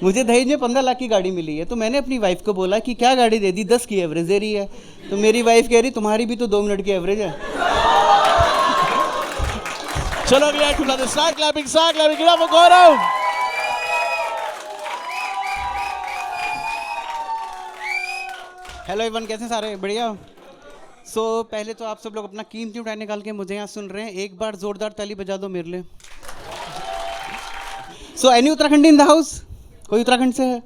मुझे दहेज में 15 लाख की गाड़ी मिली है, तो मैंने अपनी वाइफ को बोला कि क्या गाड़ी दे दी, 10 की एवरेज दे रही है। तो मेरी वाइफ कह रही तुम्हारी भी तो 2 मिनट की एवरेज है। चलो अगले एक्ट बुलाते, start clapping, give up for Gaurav. Hello everyone, कैसे सारे बढ़िया। पहले तो आप सब लोग अपना कीमती टाइम निकाल के मुझे यहाँ सुन रहे हैं, एक बार जोरदार ताली बजा दो मेरे लिए। Any Uttarakhand in the house? कोई उत्तराखंड से है?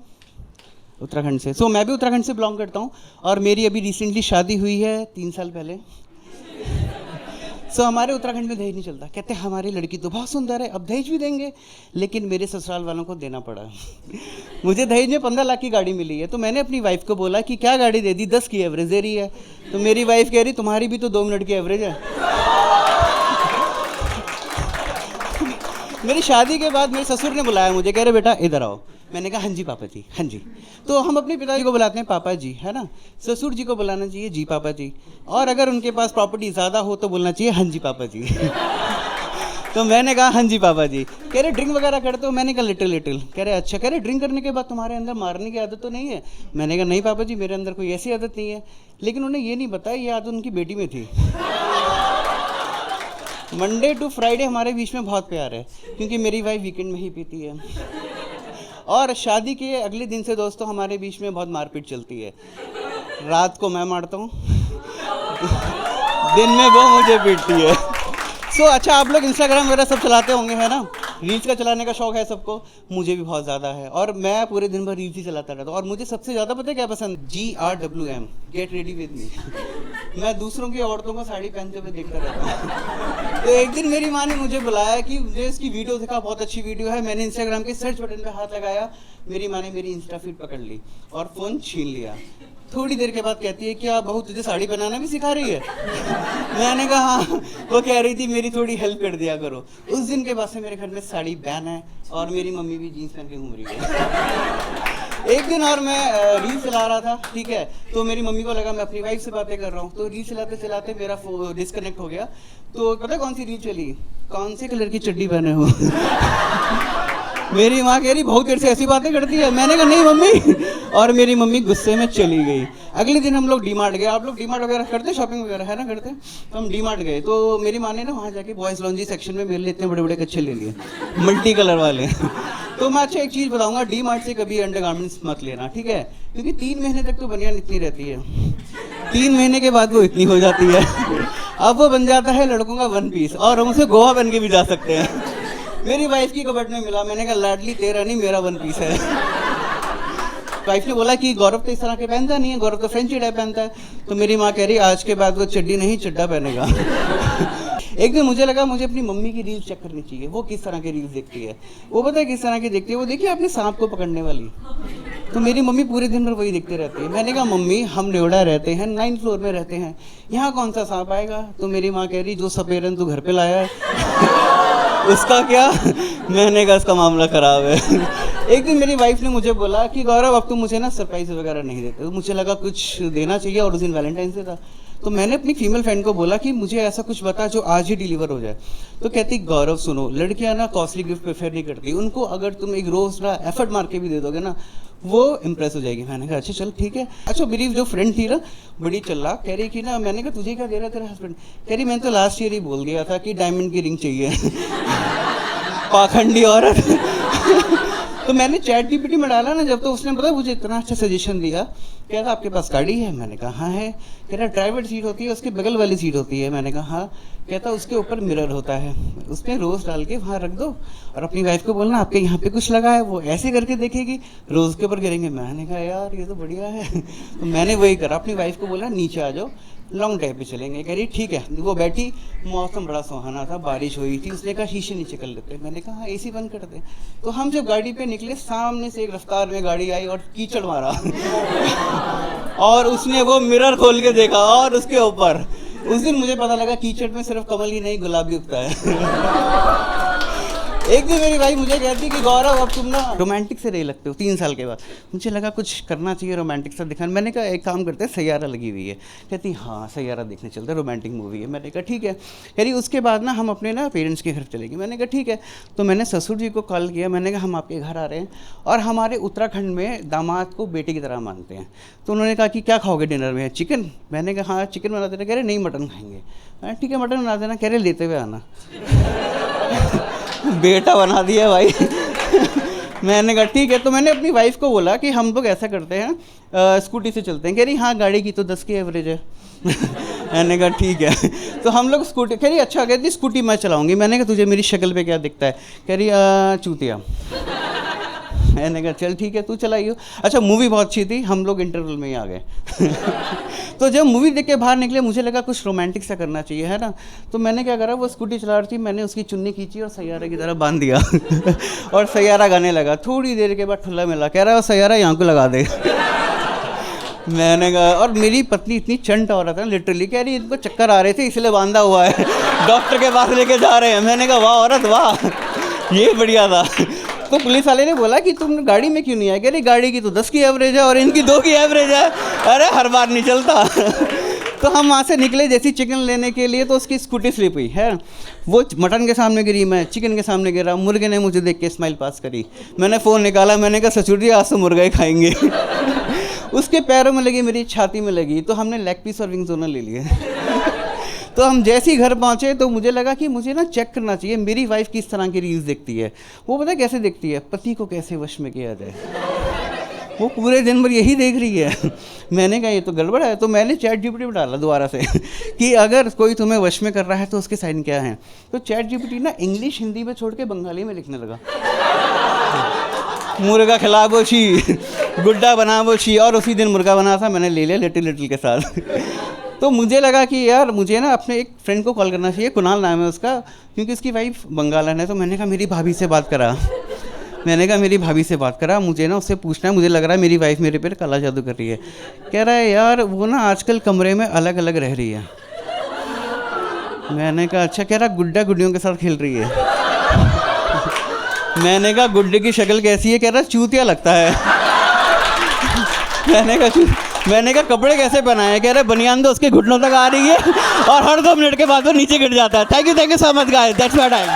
उत्तराखंड से। मैं भी उत्तराखंड से बिलोंग करता हूँ और मेरी अभी रिसेंटली शादी हुई है 3 साल पहले। हमारे उत्तराखंड में दहेज नहीं चलता। कहते हैं हमारी लड़की तो बहुत सुंदर है, अब दहेज भी देंगे, लेकिन मेरे ससुराल वालों को देना पड़ा। मुझे दहेज में 15 लाख की गाड़ी मिली है, तो मैंने अपनी वाइफ को बोला कि क्या गाड़ी दे दी, 10 की एवरेज दे रही है। तो मेरी वाइफ कह रही तुम्हारी भी तो 2 मिनट की एवरेज है। मेरी शादी के बाद मेरे ससुर ने बुलाया मुझे, कह रहे बेटा इधर आओ। मैंने कहा हाँ जी पापा जी, हाँ जी। तो हम अपने पिताजी को बुलाते हैं पापा जी, है ना। ससुर जी को बुलाना चाहिए जी पापा जी, और अगर उनके पास प्रॉपर्टी ज़्यादा हो तो बोलना चाहिए हाँ जी पापा जी। तो मैंने कहा हाँ जी पापा जी। कह रहे ड्रिंक वगैरह करते हो? मैंने कहा लिटिल। कह रहे अच्छा। कह रहे ड्रिंक करने के बाद तुम्हारे अंदर मारने की आदत तो नहीं है? मैंने कहा नहीं पापा जी, मेरे अंदर कोई ऐसी आदत नहीं है। लेकिन उन्हें ये नहीं बताया ये आदत उनकी बेटी में थी। मंडे टू फ्राइडे हमारे बीच में बहुत प्यार है, क्योंकि मेरी वाइफ वीकेंड में ही पीती है। और शादी के अगले दिन से दोस्तों हमारे बीच में बहुत मारपीट चलती है। रात को मैं मारता हूँ, दिन में वो मुझे पीटती है। अच्छा, आप लोग इंस्टाग्राम वगैरह सब चलाते होंगे, है ना। रील्स का चलाने का शौक है सबको, मुझे भी बहुत ज़्यादा है, और मैं पूरे दिन भर रील्स ही चलाता रहता हूँ। और मुझे सबसे ज़्यादा पता है क्या पसंद? GRWM, get ready with me. मैं दूसरों की औरतों को साड़ी पहनते हुए देखता रहता हूँ। तो एक दिन मेरी माँ ने मुझे बुलाया कि मुझे इसकी वीडियो देखा, बहुत अच्छी वीडियो है। मैंने इंस्टाग्राम के सर्च बटन पर हाथ लगाया, मेरी माँ ने मेरी इंस्टा फीड पकड़ ली और फ़ोन छीन लिया। थोड़ी देर के बाद कहती है क्या बहू तुझे साड़ी बनाना भी सिखा रही है? मैंने कहा हाँ। वो कह रही थी मेरी थोड़ी हेल्प कर दिया करो। उस दिन के बाद से मेरे घर में साड़ी बैन है, और मेरी मम्मी भी जीन्स पहन के घूम रही है। एक दिन और मैं रील चला रहा था, ठीक है, तो मेरी मम्मी को लगा मैं अपनी वाइफ से बातें कर रहा हूँ, तो रील चलाते चलाते मेरा डिस्कनेक्ट हो गया। तो पता कौन सी रील चली? कौन से कलर की चड्डी पहने हो? मेरी माँ कह रही बहुत देर से ऐसी बातें करती है। मैंने कहा नहीं मम्मी, और मेरी मम्मी गुस्से में चली गई। अगले दिन हम लोग डीमार्ट गए। आप लोग डीमार्ट वगैरह करते, शॉपिंग वगैरह है ना करते? तो हम डीमार्ट गए, तो मेरी माँ ने ना वहाँ जाके बॉयज़ लॉन्ड्री सेक्शन में मेरे लिए इतने बड़े बड़े कच्छे ले लिए, मल्टी कलर वाले। तो मैं अच्छा एक चीज़ बताऊँगा, डीमार्ट से कभी अंडरगारमेंट्स मत लेना, ठीक है, क्योंकि 3 महीने तक तो बनियान इतनी रहती है, 3 महीने के बाद वो इतनी हो जाती है। अब वो बन जाता है लड़कों का 1 पीस, और हम उसे गोवा बन के भी जा सकते हैं। मेरी वाइफ की कबट में मिला, मैंने कहा लाडली तेरा नहीं मेरा 1 पीस है। वाइफ ने बोला कि गौरव तो इस तरह के पहनता नहीं है, गौरव तो फ्रेंची टाइप पहनता है। तो मेरी माँ कह रही आज के बाद वो चड्डी नहीं चड्डा पहनेगा। एक दिन मुझे लगा मुझे अपनी मम्मी की रील्स चेक करनी चाहिए, वो किस तरह की रील्स देखती है। वो पता है किस तरह की देखती है? वो देखिए आपने सांप को पकड़ने वाली, तो मेरी मम्मी पूरे दिन भर वही देखते रहती है। मैंने कहा मम्मी हम नेवड़ा रहते हैं, 9th फ्लोर में रहते हैं, यहाँ कौन सा सांप आएगा? तो मेरी माँ कह रही जो सपेरन तू घर पे लाया है उसका क्या? मैंने कहा इसका मामला ख़राब है। एक दिन मेरी वाइफ ने मुझे बोला कि गौरव अब तुम मुझे ना सरप्राइज वगैरह नहीं देते। तो मुझे लगा कुछ देना चाहिए, और उस दिन वैलेंटाइन से था। तो मैंने अपनी फीमेल फ्रेंड को बोला कि मुझे ऐसा कुछ बता जो आज ही डिलीवर हो जाए। तो कहती गौरव सुनो, लड़कियां ना कॉस्टली गिफ्ट प्रेफर नहीं करती, उनको अगर तुम एक रोज़ ना एफर्ट मार के भी दे दोगे ना, वो इम्प्रेस हो जाएगी। मैंने कहा अच्छा चल ठीक है। अच्छा मेरी जो फ्रेंड थी ना बड़ी चल्ला, कह रही कि ना, मैंने कहा तुझे क्या दे रहा तेरा हस्बैंड? कह रही मैंने तो लास्ट ईयर ही बोल दिया था कि डायमंड की रिंग चाहिए। पाखंडी औरत। तो मैंने चैट जीपीटी में डाला ना जब, तो उसने पता मुझे इतना अच्छा सजेशन दिया। कह रहा आपके पास गाड़ी है? मैंने कहा हाँ है। कह रहा ड्राइवर सीट होती है, उसके बगल वाली सीट होती है? मैंने कहा हाँ। कहता उसके ऊपर मिरर होता है, उसमें रोज़ डाल के वहाँ रख दो, और अपनी वाइफ को बोलना आपके यहाँ पे कुछ लगा है, वो ऐसे करके देखेगी, रोज़ के ऊपर गिरेंगे। मैंने कहा यार ये तो बढ़िया है। तो मैंने वही करा, अपनी वाइफ को बोला नीचे आ जाओ, लॉन्ग ड्राइव पे चलेंगे। कह रही ठीक है। वो बैठी, मौसम बड़ा सुहाना था, बारिश हुई थी। उसने कहा शीशे नीचे कर लेते। मैंने कहा हाँ एसी बंद कर दे। तो हम जब गाड़ी पे निकले, सामने से एक रफ्तार में गाड़ी आई और कीचड़ मारा। और उसने वो मिरर खोल के देखा, और उसके ऊपर उस दिन मुझे पता लगा कीचड़ में सिर्फ कमल ही नहीं गुलाब भी उगता है। एक दिन मेरी भाई मुझे कहती कि गौरव अब तुम ना रोमांटिक से रहे लगते हो 3 साल के बाद। मुझे लगा कुछ करना चाहिए रोमांटिक सा दिखाना। मैंने कहा एक काम करते हैं, सैयारा लगी हुई है। कहती हाँ सैयारा देखने चलते हैं, रोमांटिक मूवी है। मैंने कहा ठीक है। कह रही उसके बाद ना हम अपने ना पेरेंट्स के घर चलेंगे। मैंने कहा ठीक है। तो मैंने ससुर जी को कॉल किया, मैंने कहा हम आपके घर आ रहे हैं और हमारे उत्तराखंड में दामाद को बेटे की तरह मानते हैं। तो उन्होंने कहा कि क्या खाओगे डिनर में, चिकन? मैंने कहा हाँ चिकन बना देना। कह रहे नहीं मटन खाएंगे। ठीक है मटन बना देना। कह रहे लेते हुए आना। बेटा बना दिया भाई। मैंने कहा ठीक है। तो मैंने अपनी वाइफ को बोला कि हम लोग ऐसा करते हैं स्कूटी से चलते हैं। कह रही हाँ गाड़ी की तो 10 की एवरेज है। मैंने कहा ठीक है। तो हम लोग स्कूटी, कह रही अच्छा कहती स्कूटी मैं चलाऊंगी। मैंने कहा तुझे मेरी शक्ल पे क्या दिखता है? कह रही चूतिया। मैंने कहा चल ठीक है तू चलाइयो। अच्छा मूवी बहुत अच्छी थी, हम लोग इंटरवल में ही आ गए। तो जब मूवी देख के बाहर निकले मुझे लगा कुछ रोमांटिक सा करना चाहिए, है ना। तो मैंने क्या करा, वो स्कूटी चला रही थी, मैंने उसकी चुन्नी खींची और सैयारा की तरह बांध दिया। और सैयारा गाने लगा। थोड़ी देर के बाद ठुल्ला मिला, कह रहा है सैयारा यहाँ को लगा दे। मैंने कहा, और मेरी पत्नी इतनी चंट औरत है लिटरली, कह रही इनको चक्कर आ रहे थे इसलिए बांधा हुआ है, डॉक्टर के पास लेके जा रहे हैं। मैंने कहा वाह औरत वाह, ये बढ़िया था। तो पुलिस वाले ने बोला कि तुम गाड़ी में क्यों नहीं आए? कह रही गाड़ी की तो 10 की एवरेज है और इनकी 2 की एवरेज है। अरे हर बार नहीं चलता। तो हम वहाँ से निकले जैसी चिकन लेने के लिए, तो उसकी स्कूटी स्लिप हुई है। वो मटन के सामने गिरी, मैं चिकन के सामने गिरा। मुर्गे ने मुझे देख के स्माइल पास करी। मैंने फ़ोन निकाला, मैंने कहा ससुर जी आज तो मुर्गा ही खाएंगे। उसके पैरों में लगी, मेरी छाती में लगी, तो हमने लेग पीस और विंग्स दोनों ले लिए। तो हम जैसे ही घर पहुँचे तो मुझे लगा कि मुझे ना चेक करना चाहिए मेरी वाइफ किस तरह की रील्स देखती है। वो पता है कैसे देखती है? पति को कैसे वश में किया जाए। वो पूरे दिन भर यही देख रही है। मैंने कहा ये तो गड़बड़ है। तो मैंने चैट जीपीटी में डाला दोबारा से कि अगर कोई तुम्हें वश में कर रहा है तो उसके साइन क्या हैं। तो चैट जीपीटी ना इंग्लिश हिंदी में छोड़ के बंगाली में लिखने लगा। मुर्गा खिलाबो छी, गुड्डा बनाबो छी, और उसी दिन मुर्गा बना था, मैंने ले लिया लिटिल लिटिल के साथ। तो मुझे लगा कि यार मुझे ना अपने एक फ्रेंड को कॉल करना चाहिए, कुणाल नाम है उसका, क्योंकि उसकी वाइफ बंगालन है। तो मैंने कहा मेरी भाभी से बात करा। मुझे ना उससे पूछना है, मुझे लग रहा है मेरी वाइफ मेरे पे काला जादू कर रही है। कह रहा है यार वो ना आजकल कमरे में अलग अलग रह रही है। मैंने कहा अच्छा। कह रहा गुड्डा गुड्डियों के साथ खेल रही है। मैंने कहा गुड्डे की शक्ल कैसी है? कह रहा चूतिया लगता है। मैंने कहा कपड़े कैसे पहनाए? कह रहे बनियान तो उसके घुटनों तक आ रही है और हर 2 मिनट के बाद वो नीचे गिर जाता है। Thank you so much guys, that's my time.